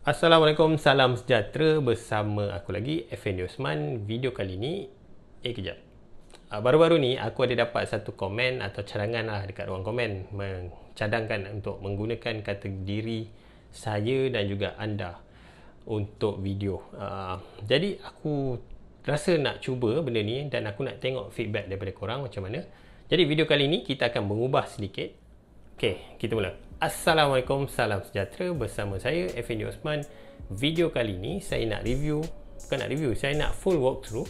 Assalamualaikum, salam sejahtera, bersama aku lagi Effendi Osman. Video kali ni kejap. Baru-baru ni aku ada dapat satu komen atau cadangan lah dekat ruang komen, mencadangkan untuk menggunakan kategori saya dan juga anda untuk video. Jadi aku rasa nak cuba benda ni dan aku nak tengok feedback daripada korang macam mana. Jadi video kali ni kita akan mengubah sedikit. Okey, kita mula. Assalamualaikum, salam sejahtera, bersama saya Effendi Osman. Video kali ni saya nak review, saya nak full walkthrough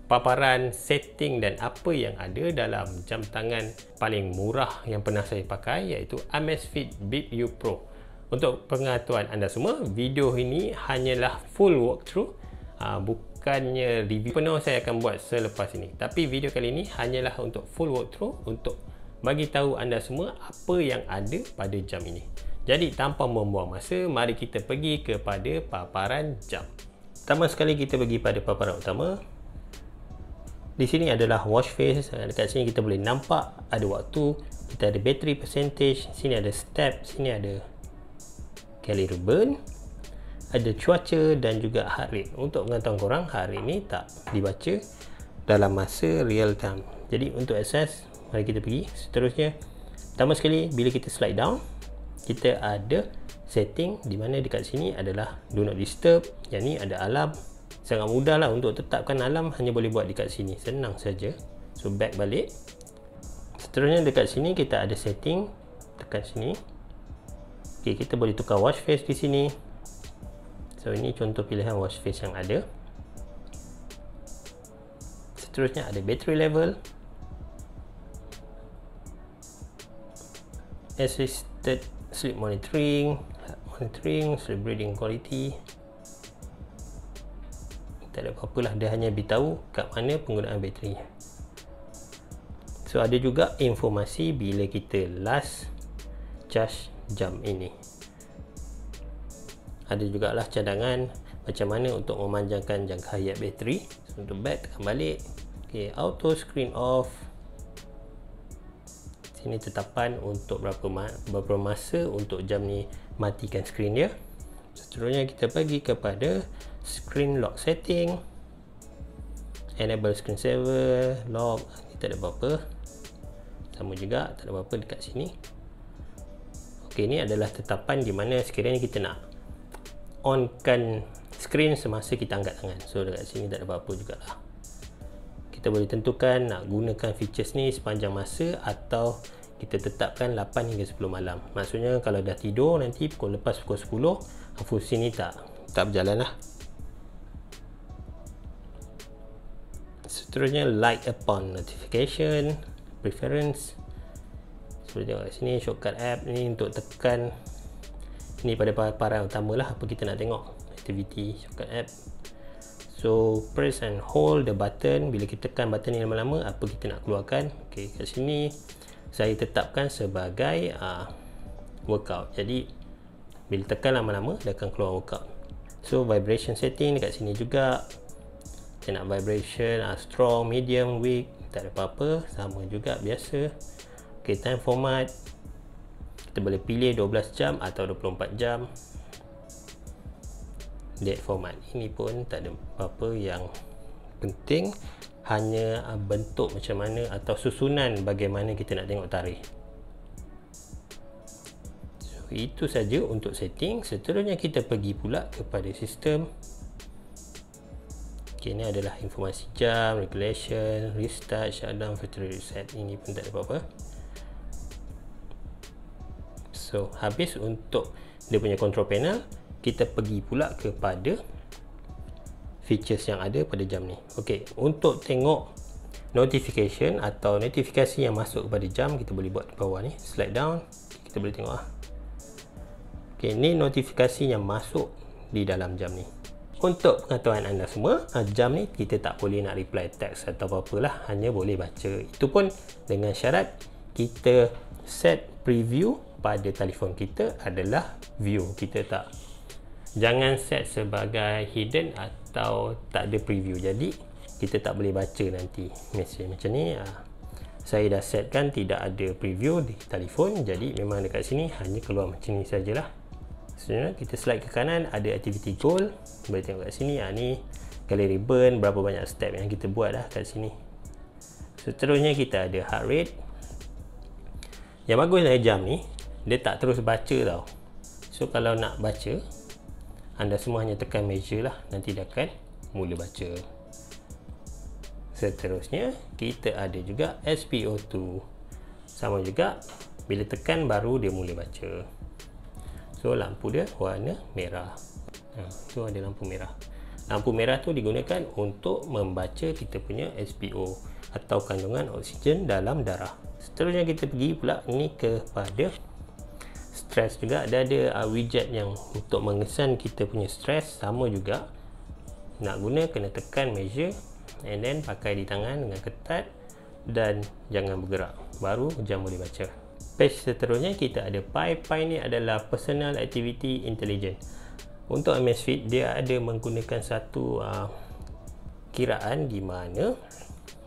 paparan, setting dan apa yang ada dalam jam tangan paling murah yang pernah saya pakai, iaitu Amazfit Bip U Pro. Untuk pengetahuan anda semua, video ini hanyalah full walkthrough, bukannya review penuh saya akan buat selepas ini. Tapi video kali ini hanyalah untuk full walkthrough, untuk bagi tahu anda semua apa yang ada pada jam ini. Jadi tanpa membuang masa, mari kita pergi kepada paparan jam. Pertama sekali kita pergi pada paparan utama. Di sini adalah watch face. Dekat sini kita boleh nampak ada waktu, kita ada battery percentage, sini ada step, sini ada calorie burn, ada cuaca dan juga heart rate. Untuk pengetahuan korang, heart rate ni tak dibaca dalam masa real time. Jadi untuk access, mari kita pergi. Seterusnya, pertama sekali bila kita slide down, kita ada setting di mana dekat sini adalah do not disturb. Yang ni ada alarm. Sangat mudah lah untuk tetapkan alarm, hanya boleh buat dekat sini, senang saja. So back balik. Seterusnya dekat sini kita ada setting, tekan sini. Okay, kita boleh tukar watch face di sini. So ini contoh pilihan watch face yang ada. Seterusnya ada battery level, assisted sleep monitoring, sleep breathing quality. Tak ada apa-apa lah, dia hanya beritahu kat mana penggunaan bateri. So ada juga informasi bila kita last charge jam ini. Ada jugalah cadangan macam mana untuk memanjangkan jangka hayat bateri. So, untuk back, tekan balik. Okay, auto screen off. Sini tetapan untuk berapa masa untuk jam ni matikan skrin dia. Seterusnya kita pergi kepada screen lock setting, enable screen saver, lock. Ni tak ada apa-apa, sama juga tak ada apa-apa dekat sini. Ok, ni adalah tetapan di mana sekiranya kita nak onkan skrin semasa kita angkat tangan. So dekat sini tak ada apa-apa jugalah. Kita boleh tentukan nak gunakan features ni sepanjang masa atau kita tetapkan 8 hingga 10 malam. Maksudnya kalau dah tidur nanti lepas pukul 10, fungsi ni tak berjalan lah. Seterusnya light upon notification, preference. Boleh tengok kat sini shortcut app ni untuk tekan. Ini pada paparan utama lah apa kita nak tengok, activity, shortcut app. So press and hold the button. Bila kita tekan button ni lama-lama, apa kita nak keluarkan. Ok, kat sini saya tetapkan sebagai workout. Jadi bila tekan lama-lama dia akan keluar workout. So vibration setting dekat sini juga. Kita nak vibration strong, medium, weak, tak ada apa-apa, sama juga biasa. Ok, time format kita boleh pilih 12 jam atau 24 jam. Date format ini pun tak ada apa-apa yang penting, hanya bentuk macam mana atau susunan bagaimana kita nak tengok tarikh. So, itu saja untuk setting. Seterusnya kita pergi pula kepada sistem. Okay, ini adalah informasi jam, regulation, restart, shutdown, factory reset. Ini pun tak ada apa-apa. So habis untuk dia punya control panel, kita pergi pula kepada features yang ada pada jam ni. Ok, untuk tengok notification atau notifikasi yang masuk kepada jam, kita boleh buat di bawah ni, slide down, kita boleh tengok lah. Ok, ni notifikasi yang masuk di dalam jam ni. Untuk pengetahuan anda semua, jam ni kita tak boleh nak reply text atau apa-apa lah, hanya boleh baca. Itu pun dengan syarat kita set preview pada telefon kita adalah view. Kita tak, jangan set sebagai hidden atau tak ada preview. Jadi kita tak boleh baca nanti mesej macam ni. Saya dah setkan tidak ada preview di telefon, jadi memang dekat sini hanya keluar macam ni sajalah. Sebenarnya kita slide ke kanan, ada activity goal. Boleh tengok kat sini, ni gallery burn, berapa banyak step yang kita buat dah kat sini. Seterusnya kita ada heart rate. Yang bagus dari jam ni, dia tak terus baca tau. So kalau nak baca, anda semua hanya tekan measure lah, nanti dia akan mula baca. Seterusnya kita ada juga SpO2. Sama juga, bila tekan baru dia mula baca. So lampu dia warna merah. So ada lampu merah. Lampu merah tu digunakan untuk membaca kita punya SpO atau kandungan oksigen dalam darah. Seterusnya kita pergi pula ni kepada stres juga. Ada widget yang untuk mengesan kita punya stres. Sama juga, nak guna kena tekan measure and then pakai di tangan dengan ketat dan jangan bergerak, baru jam boleh baca. Page seterusnya kita ada Pi. Pi ni adalah Personal Activity Intelligence. Untuk Amazfit, dia ada menggunakan satu kiraan di mana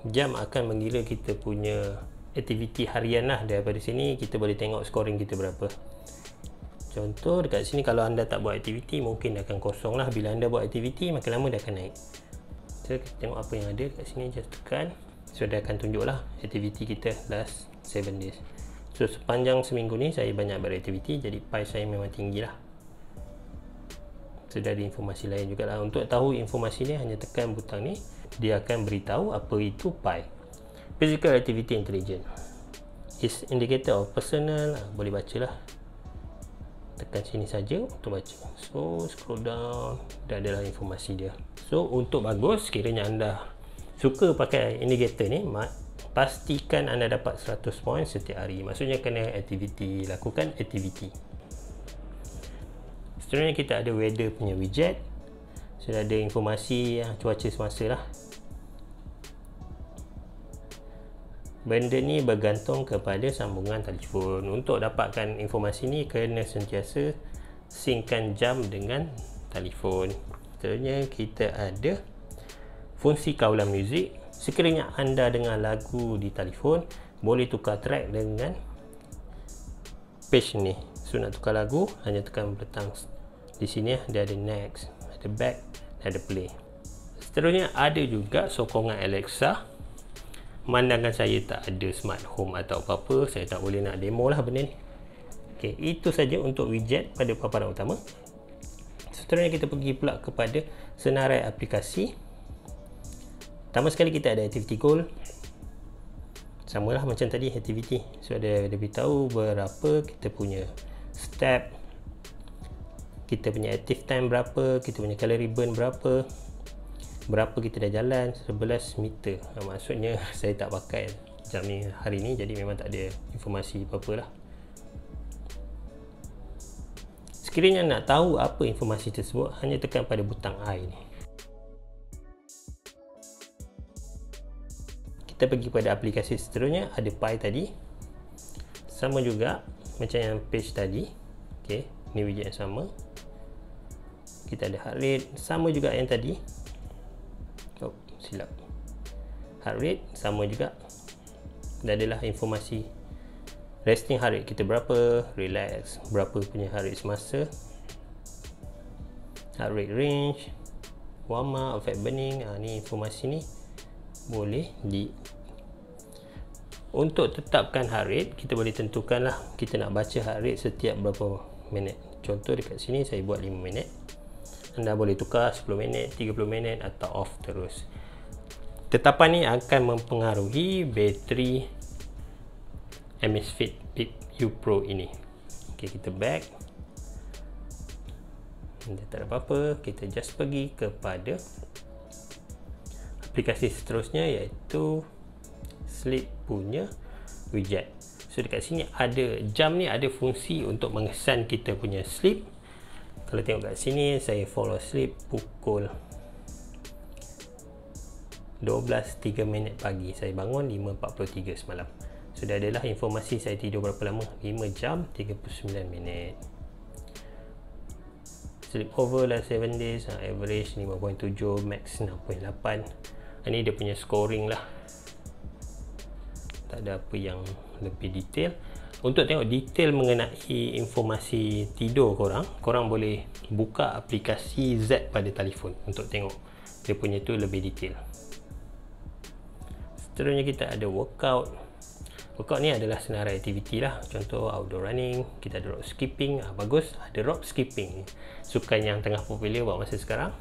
jam akan mengira kita punya aktiviti harian lah. Daripada sini kita boleh tengok scoring kita berapa. Contoh dekat sini, kalau anda tak buat aktiviti mungkin akan kosong lah. Bila anda buat aktiviti, makin lama dia akan naik. So kita tengok apa yang ada dekat sini, just tekan. So dia akan tunjuk lah aktiviti kita last 7 days. So sepanjang seminggu ni saya banyak beraktiviti, jadi Pi saya memang tinggi lah. So ada informasi lain juga lah. Untuk tahu informasi ni hanya tekan butang ni, dia akan beritahu apa itu Pi. Physical Activity Intelligence is indicator of personal. Boleh baca lah, tekan sini saja untuk baca. So scroll down, dah adalah informasi dia. So untuk bagus, kiranya anda suka pakai indicator ni, pastikan anda dapat 100 poin setiap hari. Maksudnya kena aktiviti, lakukan aktiviti. Seterusnya kita ada weather punya widget. Sudah ada informasi cuaca semasa lah. Benda ni bergantung kepada sambungan telefon. Untuk dapatkan informasi ni, kena sentiasa synckan jam dengan telefon. Seterusnya kita ada fungsi kawalan muzik. Sekiranya anda dengar lagu di telefon, boleh tukar track dengan page ni. So nak tukar lagu, hanya tekan butang di sini. Dia ada next, ada back, ada play. Seterusnya ada juga sokongan Alexa. Mandangan saya tak ada smart home atau apa-apa, saya tak boleh nak demo lah benda ni. Okay, itu saja untuk widget pada paparan utama. Seterusnya kita pergi pula kepada senarai aplikasi. Pertama sekali kita ada activity goal. Sama lah macam tadi activity. So dia beritahu berapa kita punya step, kita punya active time berapa, kita punya calorie burn berapa kita dah jalan 11 meter. Maksudnya saya tak pakai jam ni hari ni, jadi memang tak ada informasi apa-apa lah. Sekiranya nak tahu apa informasi tersebut, hanya tekan pada butang I ni. Kita pergi pada aplikasi seterusnya, ada Pi tadi. Sama juga macam yang page tadi. Okay, ni widget yang sama. Kita ada heart rate, sama juga yang tadi. Oh, silap. Heart rate sama juga. Dan adalah informasi resting heart rate kita berapa, relax berapa punya heart rate semasa, heart rate range, warm up, fat burning. Ni informasi ni boleh untuk tetapkan heart rate, kita boleh tentukan lah kita nak baca heart rate setiap berapa minit. Contoh dekat sini saya buat 5 minit. Anda boleh tukar 10 minit, 30 minit atau off terus. Tetapan ni akan mempengaruhi bateri Amazfit Bip U Pro ini. Okay, kita back. Tak ada apa-apa, kita just pergi kepada aplikasi seterusnya, iaitu Sleep punya widget. So dekat sini ada jam ni, ada fungsi untuk mengesan kita punya sleep. Kalau tengok kat sini, saya fall asleep pukul 12.03 minit pagi. Saya bangun 5.43 semalam. Sudah adalah informasi saya tidur berapa lama, 5 jam 39 minit. Sleep over lah 7 days, average 5.7, max 6.8. Ini dia punya scoring lah. Tak ada apa yang lebih detail. Untuk tengok detail mengenai informasi tidur korang boleh buka aplikasi Z pada telefon untuk tengok dia punya tu lebih detail. Seterusnya kita ada workout. Workout ni adalah senarai aktiviti lah. Contoh outdoor running, kita ada rope skipping. Bagus, ada rope skipping, sukan yang tengah popular buat masa sekarang.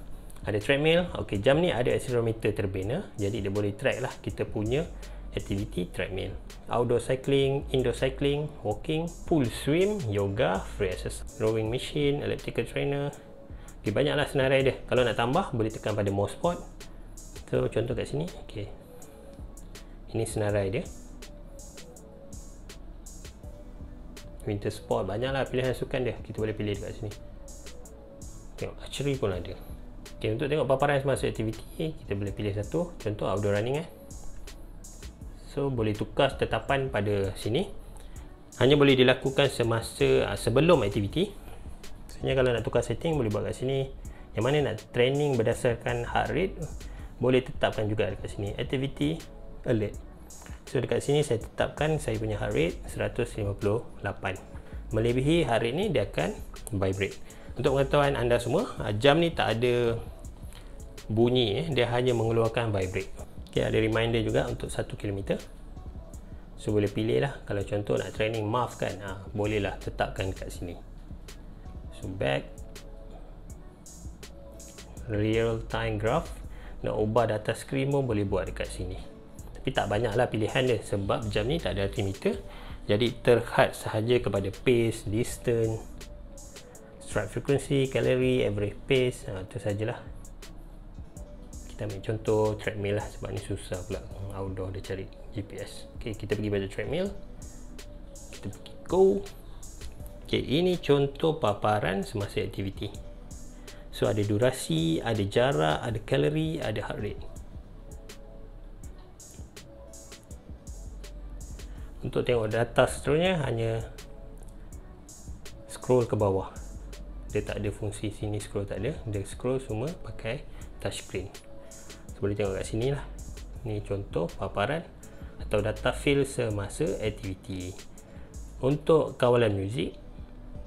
Ada treadmill. Okey, jam ni ada accelerometer terbina, jadi dia boleh track lah kita punya aktiviti treadmill. Outdoor cycling, indoor cycling, walking, pool swim, yoga, free exercise, rowing machine, elliptical trainer. Okay, banyaklah senarai dia. Kalau nak tambah boleh tekan pada more sport. So contoh kat sini. Okay, ini senarai dia. Winter sport, banyaklah pilihan sukan dia. Kita boleh pilih dekat sini. Tengok archery pun ada. Okay, untuk tengok paparan semasa aktiviti, kita boleh pilih satu. Contoh outdoor running So boleh tukar tetapan pada sini. Hanya boleh dilakukan semasa sebelum aktiviti. Sebenarnya kalau nak tukar setting boleh buat kat sini. Yang mana nak training berdasarkan heart rate, boleh tetapkan juga dekat sini. Activity alert. So dekat sini saya tetapkan saya punya heart rate 158. Melebihi heart rate ni dia akan vibrate. Untuk pengetahuan anda semua, jam ni tak ada bunyi, dia hanya mengeluarkan vibrate. Okay, ada reminder juga untuk 1 km. So boleh pilih lah. Kalau contoh nak training MAF kan, bolehlah tetapkan kat sini. So back, real time graph. Nak ubah data screen pun boleh buat dekat sini. Tapi tak banyaklah pilihan dia sebab jam ni tak ada altimeter. Jadi terhad sahaja kepada pace, distance, stride frequency, calorie, average pace. Itu sajalah. Kita ambil contoh treadmill lah sebab ni susah pula outdoor dia cari GPS. Okay, kita pergi pada treadmill. Kita pergi go. Okay, ini contoh paparan semasa aktiviti. So ada durasi, ada jarak, ada kalori, ada heart rate. Untuk tengok data seterusnya hanya scroll ke bawah. Dia tak ada fungsi sini scroll, tak ada. Dia scroll semua pakai touchscreen. Boleh tengok kat sini lah. Ni contoh paparan atau data feel semasa aktiviti. Untuk kawalan muzik,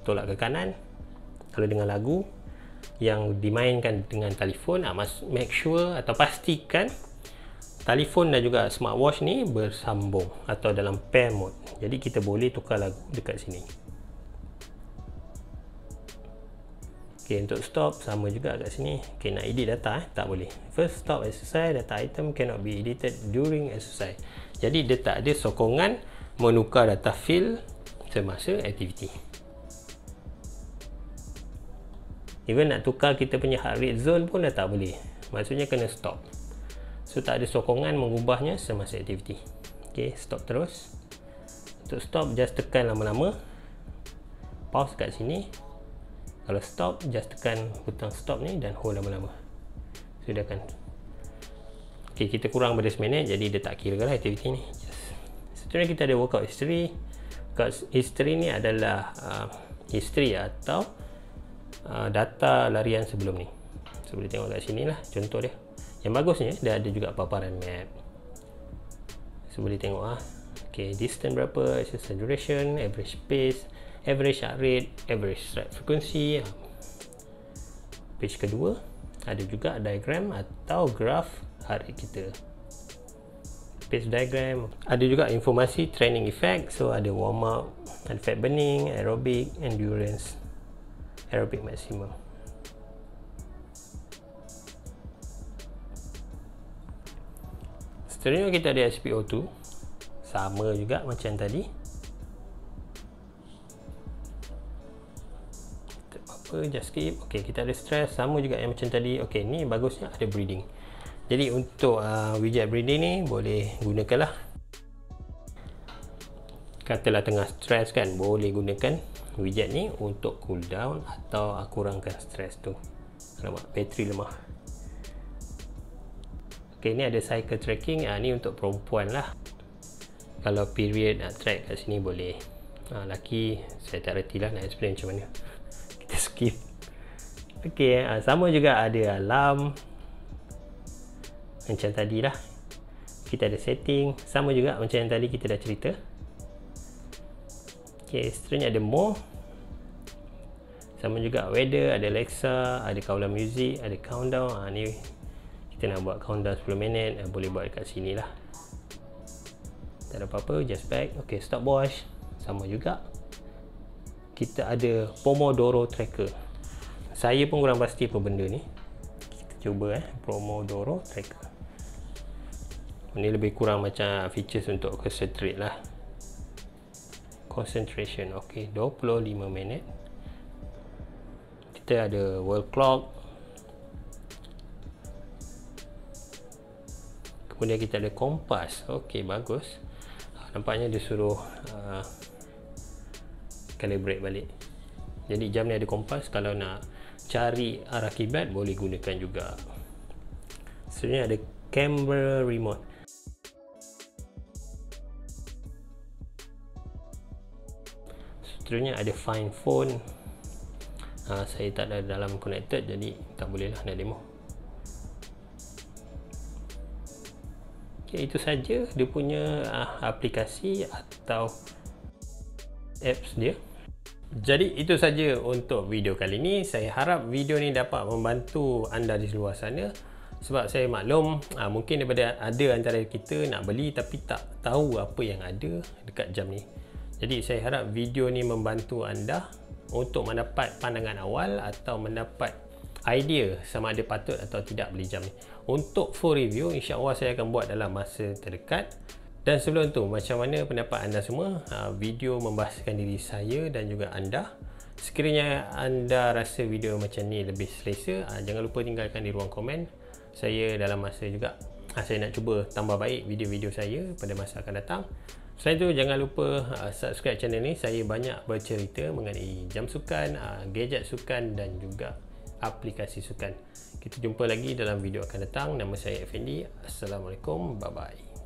tolak ke kanan. Kalau dengan lagu yang dimainkan dengan telefon, make sure atau pastikan telefon dan juga smartwatch ni bersambung atau dalam pair mode. Jadi kita boleh tukar lagu dekat sini. Okay, untuk stop sama juga kat sini. Okay, nak edit data tak boleh. First stop exercise, data item cannot be edited during exercise. Jadi dia tak ada sokongan menukar data file semasa aktiviti. Even nak tukar kita punya heart rate zone pun dah tak boleh. Maksudnya kena stop. So tak ada sokongan mengubahnya semasa aktiviti. Okay, stop terus. Untuk stop just tekan lama-lama. Pause kat sini. Kalau stop, just tekan butang stop ni dan hold lama-lama. So dia akan. Okay, kita kurang pada 10 minit, jadi dia tak kira lah aktiviti ni. Seterusnya kita ada workout history. Workout history ni adalah history atau data larian sebelum ni. So boleh tengok kat sini lah contoh dia. Yang bagusnya dia ada juga paparan map. So boleh tengok okay, distance berapa, exercise duration, average pace, average heart rate, average stride frequency. Page kedua ada juga diagram atau graph heart rate kita. Page diagram ada juga informasi training effect. So ada warm up, ada fat burning, aerobic, endurance, aerobic maximum. Seterusnya kita ada SpO2, sama juga macam tadi. Just skip. Okay, kita ada stress, sama juga yang macam tadi. Okay, ni bagusnya ada breathing. Jadi untuk widget breathing ni boleh gunakanlah. Katalah tengah stress kan, boleh gunakan widget ni untuk cool down atau kurangkan stress tu. Alamak, bateri lemah. Okay, ni ada cycle tracking. Ni untuk perempuan lah. Kalau period nak track kat sini boleh. Laki saya tak reti lah nak explain macam mana. Kita skip. Okay, sama juga ada alarm macam tadi lah. Kita ada setting, sama juga macam yang tadi kita dah cerita. Okay, seterusnya ada more. Sama juga weather, ada Alexa, ada kawalan music, ada countdown. Ni kita nak buat countdown 10 minit, boleh buat dekat sini lah. Tak ada apa-apa, just back. Okay, stopwatch sama juga. Kita ada Pomodoro tracker. Saya pun kurang pasti apa benda ni. Kita cuba Pomodoro tracker. Ni lebih kurang macam features untuk concentrate lah. Concentration, okay, 25 minit. Kita ada world clock. Kemudian kita ada kompas. Okey, bagus. Nampaknya dia suruh calibrate balik. Jadi jam ni ada kompas. Kalau nak cari arah kiblat boleh gunakan juga. Seterusnya ada camera remote. Seterusnya ada find phone. Saya tak ada dalam connected, jadi tak boleh lah nak demo. Okay, itu saja dia punya aplikasi atau apps dia. Jadi itu saja untuk video kali ini. Saya harap video ni dapat membantu anda di luar sana. Sebab saya maklum mungkin daripada ada antara kita nak beli tapi tak tahu apa yang ada dekat jam ni. Jadi saya harap video ni membantu anda untuk mendapat pandangan awal atau mendapat idea sama ada patut atau tidak beli jam ni. Untuk full review, insya-Allah saya akan buat dalam masa terdekat. Dan sebelum tu, macam mana pendapat anda semua? Video membahaskan diri saya dan juga anda. Sekiranya anda rasa video macam ni lebih selesa, jangan lupa tinggalkan di ruang komen. Saya dalam masa juga saya nak cuba tambah baik video-video saya pada masa akan datang. Selain itu, jangan lupa subscribe channel ni. Saya banyak bercerita mengenai jam sukan, gadget sukan dan juga aplikasi sukan. Kita jumpa lagi dalam video akan datang. Nama saya Effendi. Assalamualaikum. Bye-bye.